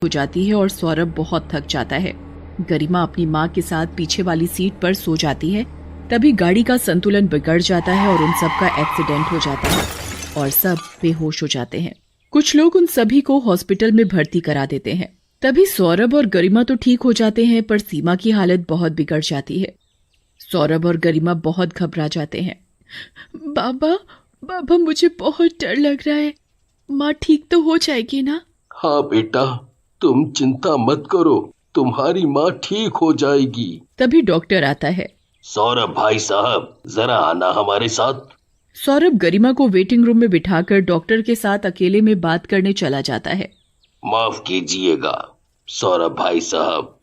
हो जाती है और सौरभ बहुत थक जाता है। गरिमा अपनी माँ के साथ पीछे वाली सीट पर सो जाती है। तभी गाड़ी का संतुलन बिगड़ जाता है और उन सब का एक्सीडेंट हो जाता है और सब बेहोश हो जाते हैं। कुछ लोग उन सभी को हॉस्पिटल में भर्ती करा देते हैं। तभी सौरभ और गरिमा तो ठीक हो जाते हैं, पर सीमा की हालत बहुत बिगड़ जाती है। सौरभ और गरिमा बहुत घबरा जाते हैं। बाबा बाबा, मुझे बहुत डर लग रहा है। माँ ठीक तो हो जाएगी ना? हाँ बेटा, तुम चिंता मत करो, तुम्हारी माँ ठीक हो जाएगी। तभी डॉक्टर आता है। सौरभ भाई साहब, जरा आना हमारे साथ। सौरभ गरिमा को वेटिंग रूम में बिठाकर डॉक्टर के साथ अकेले में बात करने चला जाता है। माफ कीजिएगा सौरभ भाई साहब,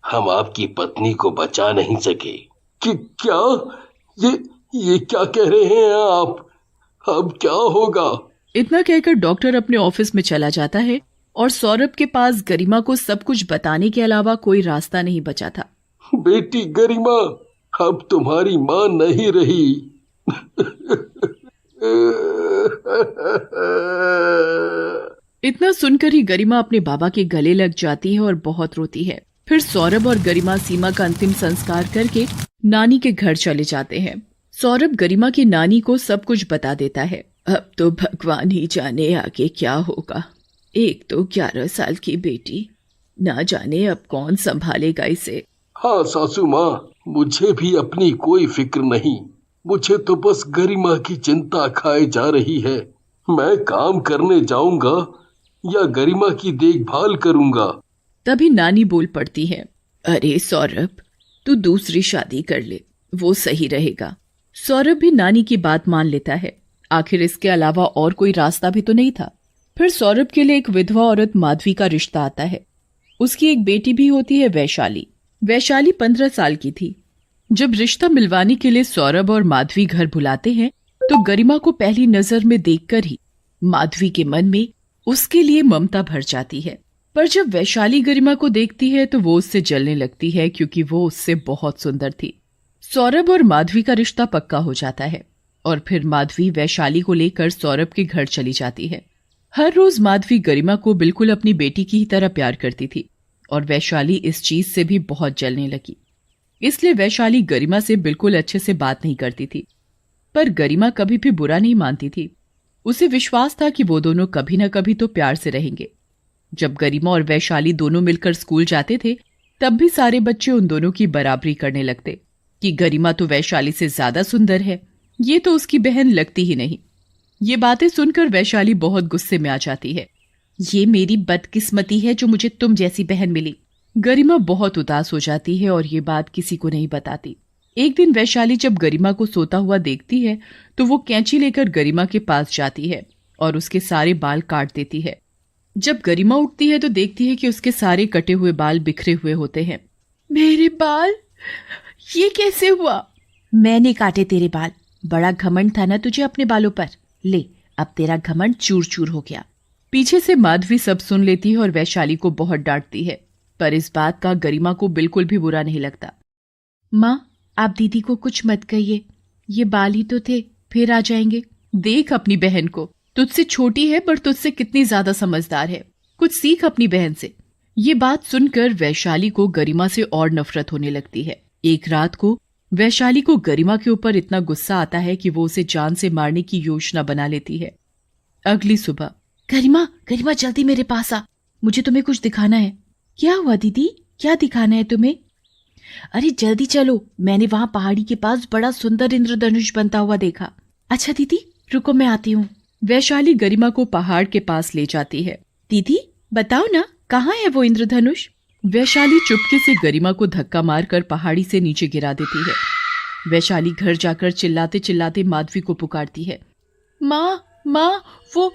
हम आपकी पत्नी को बचा नहीं सके। कि क्या? ये क्या कह रहे हैं आप? अब क्या होगा? इतना कहकर डॉक्टर अपने ऑफिस में चला जाता है और सौरभ के पास गरिमा को सब कुछ बताने के अलावा कोई रास्ता नहीं बचा था। बेटी गरिमा, अब तुम्हारी माँ नहीं रही। इतना सुनकर ही गरिमा अपने बाबा के गले लग जाती है और बहुत रोती है। फिर सौरभ और गरिमा सीमा का अंतिम संस्कार करके नानी के घर चले जाते हैं। सौरभ गरिमा की नानी को सब कुछ बता देता है। अब तो भगवान ही जाने आगे क्या होगा। एक तो 11 साल की बेटी, ना जाने अब कौन संभालेगा इसे। हाँ सासू माँ, मुझे भी अपनी कोई फिक्र नहीं। मुझे तो बस गरिमा की चिंता खाए जा रही है। मैं काम करने जाऊंगा या गरिमा की देखभाल करूंगा। तभी नानी बोल पड़ती है, अरे सौरभ, तू दूसरी शादी कर ले, वो सही रहेगा। सौरभ भी नानी की बात मान लेता है। आखिर इसके अलावा और कोई रास्ता भी तो नहीं था। फिर सौरभ के लिए एक विधवा औरत माधवी का रिश्ता आता है। उसकी एक बेटी भी होती है, वैशाली। वैशाली 15 साल की थी। जब रिश्ता मिलवाने के लिए सौरभ और माधवी घर बुलाते हैं तो गरिमा को पहली नजर में देखकर ही माधवी के मन में उसके लिए ममता भर जाती है। पर जब वैशाली गरिमा को देखती है तो वो उससे जलने लगती है, क्योंकि वो उससे बहुत सुंदर थी। सौरभ और माधवी का रिश्ता पक्का हो जाता है और फिर माधवी वैशाली को लेकर सौरभ के घर चली जाती है। हर रोज माधवी गरिमा को बिल्कुल अपनी बेटी की ही तरह प्यार करती थी और वैशाली इस चीज से भी बहुत जलने लगी। इसलिए वैशाली गरिमा से बिल्कुल अच्छे से बात नहीं करती थी। पर गरिमा कभी भी बुरा नहीं मानती थी। उसे विश्वास था कि वो दोनों कभी न कभी तो प्यार से रहेंगे। जब गरिमा और वैशाली दोनों मिलकर स्कूल जाते थे तब भी सारे बच्चे उन दोनों की बराबरी करने लगते कि गरिमा तो वैशाली से ज्यादा सुंदर है, ये तो उसकी बहन लगती ही नहीं। ये बातें सुनकर वैशाली बहुत गुस्से में आ जाती है। ये मेरी बदकिस्मती है जो मुझे तुम जैसी बहन मिली। गरिमा बहुत उदास हो जाती है और ये बात किसी को नहीं बताती। एक दिन वैशाली जब गरिमा को सोता हुआ देखती है तो वो कैंची लेकर गरिमा के पास जाती है और उसके सारे बाल काट देती है। जब गरिमा उठती है तो देखती है कि उसके सारे कटे हुए बाल बिखरे हुए होते हैं। मेरे बाल, ये कैसे हुआ? मैंने काटे तेरे बाल। बड़ा घमंड था ना तुझे अपने बालों पर। ले, अब तेरा घमंड चूर चूर हो गया। पीछे से माधवी सब सुन लेती है और वैशाली को बहुत डांटती है, पर इस बात का गरिमा को बिल्कुल भी बुरा नहीं लगता। माँ, आप दीदी को कुछ मत कहिए, ये बाल ही तो थे, फिर आ जाएंगे। देख अपनी बहन को, तुझसे छोटी है पर तुझसे कितनी ज्यादा समझदार है। कुछ सीख अपनी बहन से। ये बात सुनकर वैशाली को गरिमा से और नफरत होने लगती है। एक रात को वैशाली को गरिमा के ऊपर इतना गुस्सा आता है कि वो उसे जान से मारने की योजना बना लेती है। अगली सुबह, गरिमा गरिमा जल्दी मेरे पास आ, मुझे तुम्हें कुछ दिखाना है। क्या हुआ दीदी, क्या दिखाना है तुम्हें? अरे जल्दी चलो, मैंने वहां पहाड़ी के पास बड़ा सुंदर इंद्रधनुष बनता हुआ देखा। अच्छा दीदी रुको, मैं आती हूँ। वैशाली गरिमा को पहाड़ के पास ले जाती है। दीदी बताओ ना, कहाँ है वो इंद्रधनुष? वैशाली चुपके से गरिमा को धक्का मारकर पहाड़ी से नीचे गिरा देती है। वैशाली घर जाकर चिल्लाते चिल्लाते माधवी को पुकारती है। माँ माँ, वो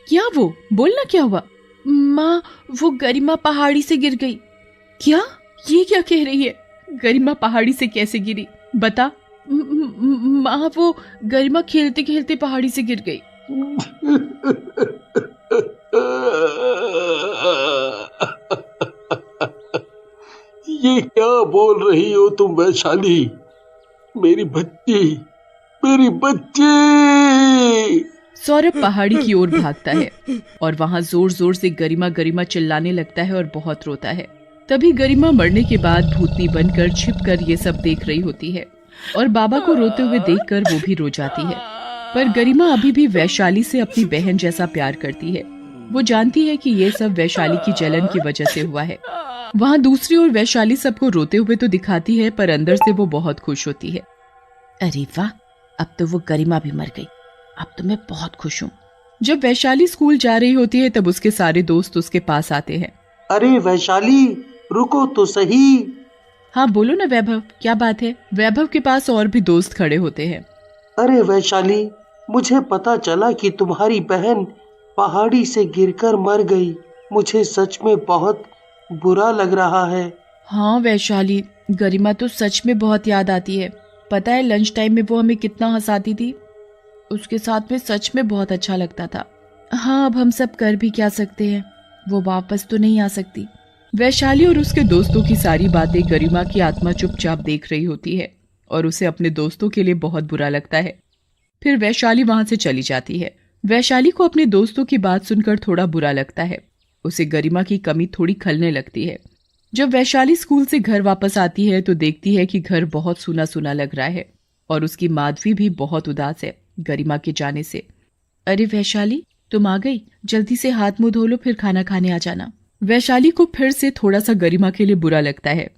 क्या, वो बोलना क्या हुआ? माँ, वो गरिमा पहाड़ी से गिर गई। क्या? ये क्या कह रही है? गरिमा पहाड़ी से कैसे गिरी, बता। माँ, वो गरिमा खेलते खेलते पहाड़ी से गिर गई। ये क्या बोल रही हो तुम वैशाली? मेरी बच्ची, मेरी बच्ची! सौरभ पहाड़ी की ओर भागता है और वहां जोर जोर से गरिमा गरिमा चिल्लाने लगता है और बहुत रोता है। तभी गरिमा मरने के बाद भूतनी बनकर छिपकर ये सब देख रही होती है और बाबा को रोते हुए देखकर वो भी रो जाती है। पर गरिमा अभी भी वैशाली से अपनी बहन जैसा प्यार करती है। वो जानती है कि ये सब वैशाली की जलन की वजह से हुआ है। वहाँ दूसरी ओर वैशाली सबको रोते हुए तो दिखाती है, पर अंदर से वो बहुत खुश होती है। अरे वाह, अब तो वो गरिमा भी मर गई, अब तो मैं बहुत खुश हूँ। जब वैशाली स्कूल जा रही होती है तब उसके सारे दोस्त उसके पास आते हैं। अरे वैशाली, रुको तो सही। हाँ बोलो ना वैभव, क्या बात है? वैभव के पास और भी दोस्त खड़े होते हैं। अरे वैशाली, मुझे पता चला कि तुम्हारी बहन पहाड़ी से गिरकर मर गई। मुझे सच में बहुत बुरा लग रहा है। हाँ वैशाली, गरिमा तो सच में बहुत याद आती है। पता है लंच टाइम में वो हमें कितना हंसाती थी। उसके साथ में सच में बहुत अच्छा लगता था। हाँ, अब हम सब कर भी क्या सकते हैं, वो वापस तो नहीं आ सकती। वैशाली और उसके दोस्तों की सारी बातें गरिमा की आत्मा चुपचाप देख रही होती है और उसे अपने दोस्तों के लिए बहुत बुरा लगता है। फिर वैशाली वहां से चली जाती है। वैशाली को अपने दोस्तों की बात सुनकर थोड़ा बुरा लगता है। उसे गरिमा की कमी थोड़ी खलने लगती है। जब वैशाली स्कूल से घर वापस आती है तो देखती है कि घर बहुत सूना सूना लग रहा है और उसकी माधवी भी बहुत उदास है गरिमा के जाने से। अरे वैशाली, तुम आ गई, जल्दी से हाथ मुंह धो लो, फिर खाना खाने आ जाना। वैशाली को फिर से थोड़ा सा गरिमा के लिए बुरा लगता है।